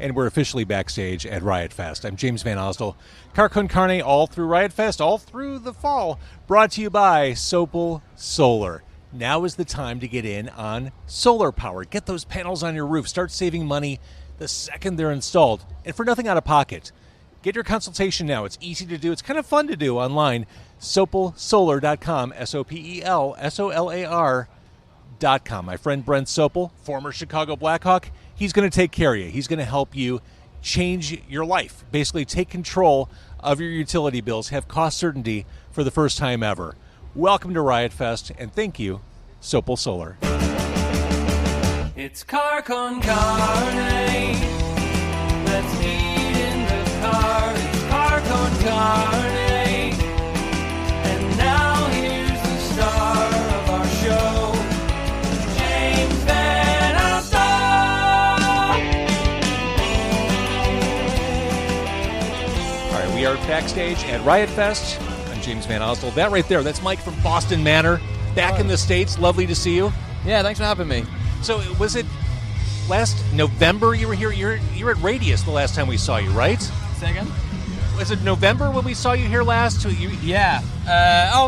and we're officially backstage at Riot Fest. I'm James Van Osdol. Car Con Carne all through Riot Fest, all through the fall, brought to you by Sopel Solar. Now is the time to get in on solar power. Get those panels on your roof. Start saving money the second they're installed, and for nothing out of pocket. Get your consultation now. It's easy to do. It's kind of fun to do online. SopelSolar.com, SOPELSOLAR.com. My friend Brent Sopel, former Chicago Blackhawk, he's going to take care of you. He's going to help you change your life. Basically, take control of your utility bills. Have cost certainty for the first time ever. Welcome to Riot Fest, and thank you, Sopel Solar. It's Car Con Carne. Let's eat in the car. It's Car Con Carne. And now here's the star of our show, James Van Osdol. All right, we are backstage at Riot Fest. I'm James Van Osdol. That right there, that's Mike from Boston Manor, back in the States. Lovely to see you. Yeah, thanks for having me. So was it last November you were here? You're at Radius the last time we saw you, right? Say again? Was it November when we saw you here last? Yeah.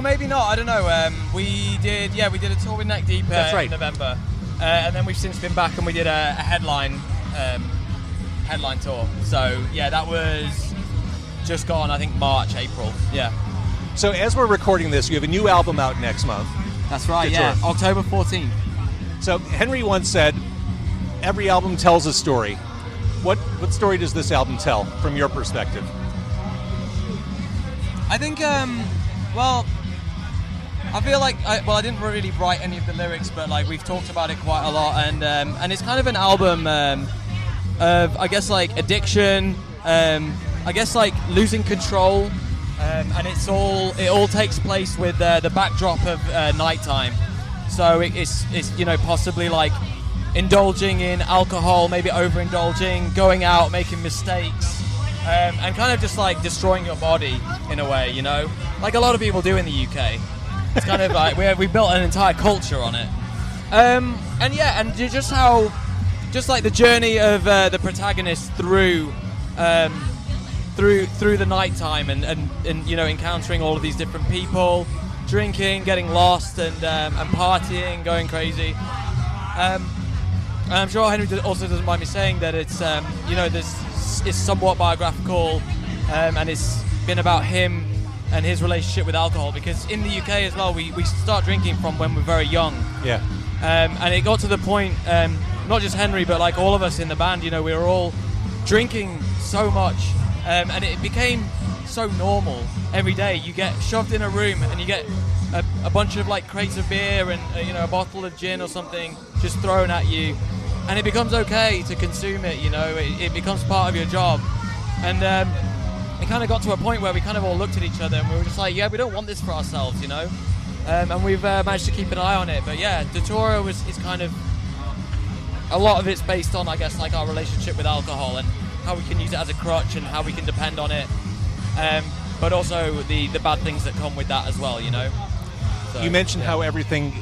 Maybe not. I don't know. We did a tour with Neck Deep That's right. in November. And then we've since been back and we did a headline tour. So, yeah, that was just gone, I think, March, April. Yeah. So as we're recording this, you have a new album out next month. That's right, yeah. Tour. October 14th. So Henry once said, every album tells a story. What story does this album tell from your perspective? I think, I feel like, I didn't really write any of the lyrics, but like we've talked about it quite a lot, and it's kind of an album of, I guess, like addiction, I guess like losing control, and it all takes place with the backdrop of nighttime. So it's possibly like indulging in alcohol, maybe overindulging, going out, making mistakes, and kind of just like destroying your body in a way, like a lot of people do in the UK. It's kind of like we built an entire culture on it, and just like the journey of the protagonist through the nighttime and encountering all of these different people, drinking, getting lost, and partying, going crazy. And I'm sure Henry also doesn't mind me saying that it's it's somewhat biographical, and it's been about him and his relationship with alcohol, because in the UK as well we start drinking from when we're very young. Yeah. And it got to the point, not just Henry but like all of us in the band, we were all drinking so much, and it became so normal. Every day you get shoved in a room and you get a bunch of like crates of beer and a bottle of gin or something just thrown at you, and it becomes okay to consume it. It becomes part of your job, and it kind of got to a point where we kind of all looked at each other and we were just like, yeah, we don't want this for ourselves, and we've managed to keep an eye on it. But yeah, the tour is kind of, a lot of it's based on, I guess, like our relationship with alcohol and how we can use it as a crutch and how we can depend on it, but also the bad things that come with that as well. So, you mentioned how everything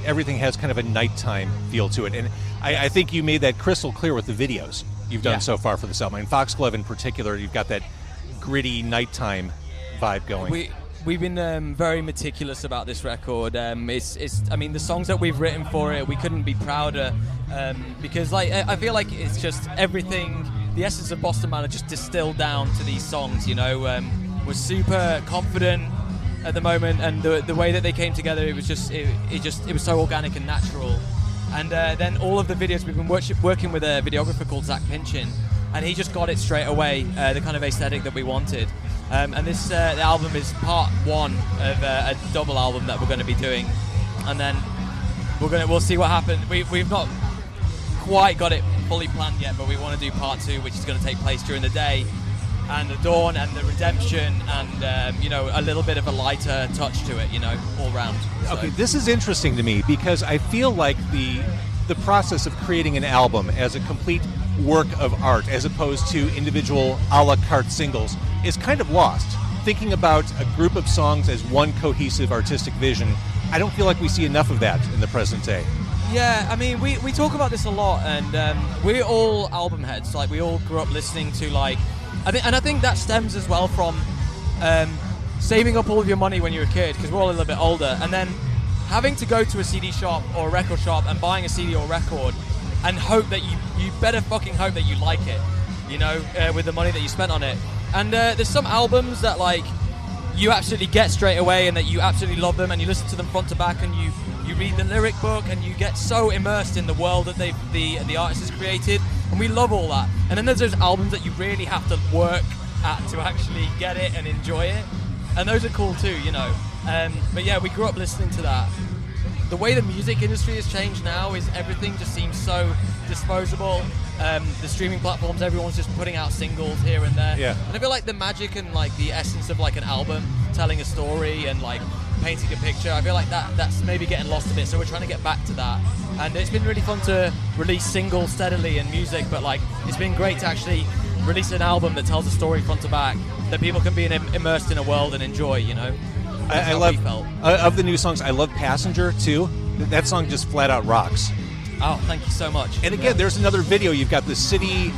has kind of a nighttime feel to it, and I think you made that crystal clear with the videos you've done so far for this album. In Foxglove in particular, you've got that gritty nighttime vibe going. We've been very meticulous about this record. The songs that we've written for it, we couldn't be prouder, because like I feel like it's just everything, the essence of Boston Manor just distilled down to these songs. We're super confident at the moment, and the way that they came together, it was so organic and natural. And then all of the videos, we've been working with a videographer called Zach Pinchin, and he just got it straight away, the kind of aesthetic that we wanted. And this the album is part one of a double album that we're going to be doing, and then we'll see what happens. We've not quite got it fully planned yet, but we want to do part two, which is going to take place during the day, and the dawn and the redemption, and a little bit of a lighter touch to it, all round. So. Okay, this is interesting to me because I feel like the process of creating an album as a complete work of art, as opposed to individual a la carte singles, is kind of lost. Thinking about a group of songs as one cohesive artistic vision, I don't feel like we see enough of that in the present day. Yeah, I mean, we talk about this a lot, and we're all album heads. Like, we all grew up listening to, like, I think that stems as well from saving up all of your money when you're a kid, because we're all a little bit older, and then having to go to a CD shop or a record shop and buying a CD or record, and hope that you better fucking hope that you like it, you know, with the money that you spent on it. And there's some albums that, like, you absolutely get straight away, and that you absolutely love them, and you listen to them front to back, and you read the lyric book, and you get so immersed in the world that the artist has created, and we love all that. And then there's those albums that you really have to work at to actually get it and enjoy it, and those are cool too, you know. But yeah, we grew up listening to that. The way the music industry has changed now is everything just seems so disposable. The streaming platforms, everyone's just putting out singles here and there. Yeah. And I feel like the magic and like the essence of like an album, telling a story and like painting a picture, I feel like that's maybe getting lost a bit, so we're trying to get back to that. And it's been really fun to release singles steadily and music, but like it's been great to actually release an album that tells a story front to back, that people can be immersed in a world and enjoy, you know. I love, of the new songs, I love Passenger too. That song just flat out rocks. Oh, thank you so much. And again, there's another video. You've got the city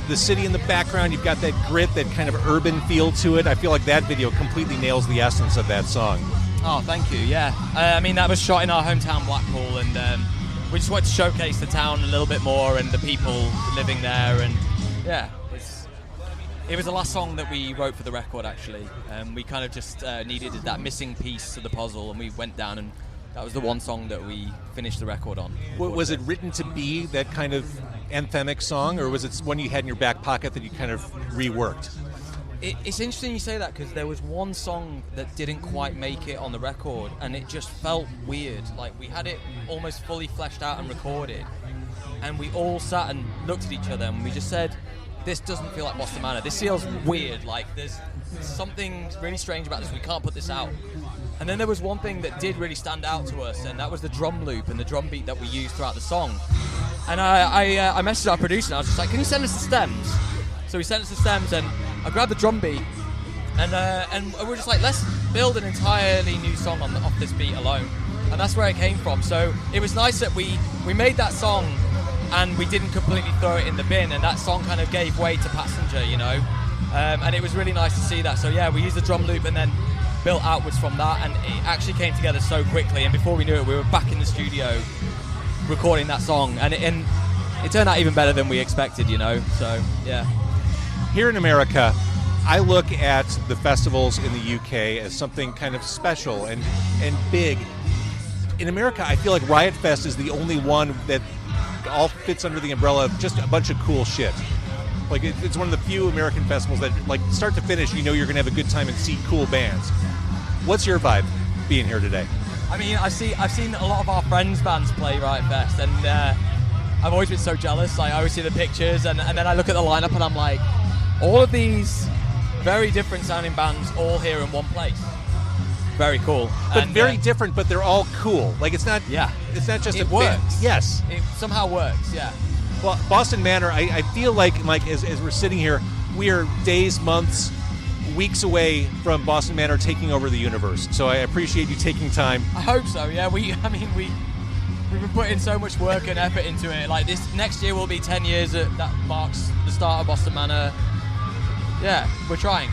in the background. You've got that grit, that kind of urban feel to it. I feel like that video completely nails the essence of that song. Oh, thank you. Yeah, I mean, that was shot in our hometown, Blackpool, and we just wanted to showcase the town a little bit more and the people living there. And yeah, it was the last song that we wrote for the record, actually. We kind of just needed that missing piece to the puzzle, and we went down, and that was the one song that we finished the record on. Was it written to be that kind of anthemic song, or was it one you had in your back pocket that you kind of reworked? It's interesting you say that, because there was one song that didn't quite make it on the record, and it just felt weird. Like, we had it almost fully fleshed out and recorded, and we all sat and looked at each other, and we just said, this doesn't feel like Boston Manor. This feels weird. Like, there's something really strange about this. We can't put this out. And then there was one thing that did really stand out to us, and that was the drum loop and the drum beat that we used throughout the song. And I messaged our producer, and I was just like, can you send us the stems? So he sent us the stems, and I grabbed the drum beat, and we're just like, let's build an entirely new song off this beat alone. And that's where it came from. So it was nice that we made that song, and we didn't completely throw it in the bin, and that song kind of gave way to Passenger, you know. And it was really nice to see that. So yeah, we used the drum loop and then built outwards from that, and it actually came together so quickly, and before we knew it, we were back in the studio recording that song, and it turned out even better than we expected, you know. So yeah. Here in America, I look at the festivals in the UK as something kind of special and big. In America, I feel like Riot Fest is the only one that all fits under the umbrella of just a bunch of cool shit. Like, it's one of the few American festivals that, like, start to finish, you know you're going to have a good time and see cool bands. What's your vibe being here today? I mean, I've seen a lot of our friends' bands play Riot Fest, and I've always been so jealous. Like, I always see the pictures, and then I look at the lineup, and I'm like, all of these very different sounding bands all here in one place. Very cool. But and, very different, but they're all cool. Like, it's not. Yeah. It's not just it a works. band. Yes. It somehow works. Yeah. Well, Boston Manor, I feel like as we're sitting here, we are days, months, weeks away from Boston Manor taking over the universe. So I appreciate you taking time. I hope so. Yeah. We've been putting so much work and effort into it. Like, this next year will be 10 years. That marks the start of Boston Manor. Yeah, we're trying.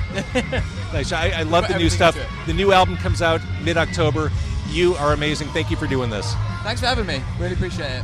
Nice. I love the new stuff. The new album comes out mid-October. You are amazing. Thank you for doing this. Thanks for having me. Really appreciate it.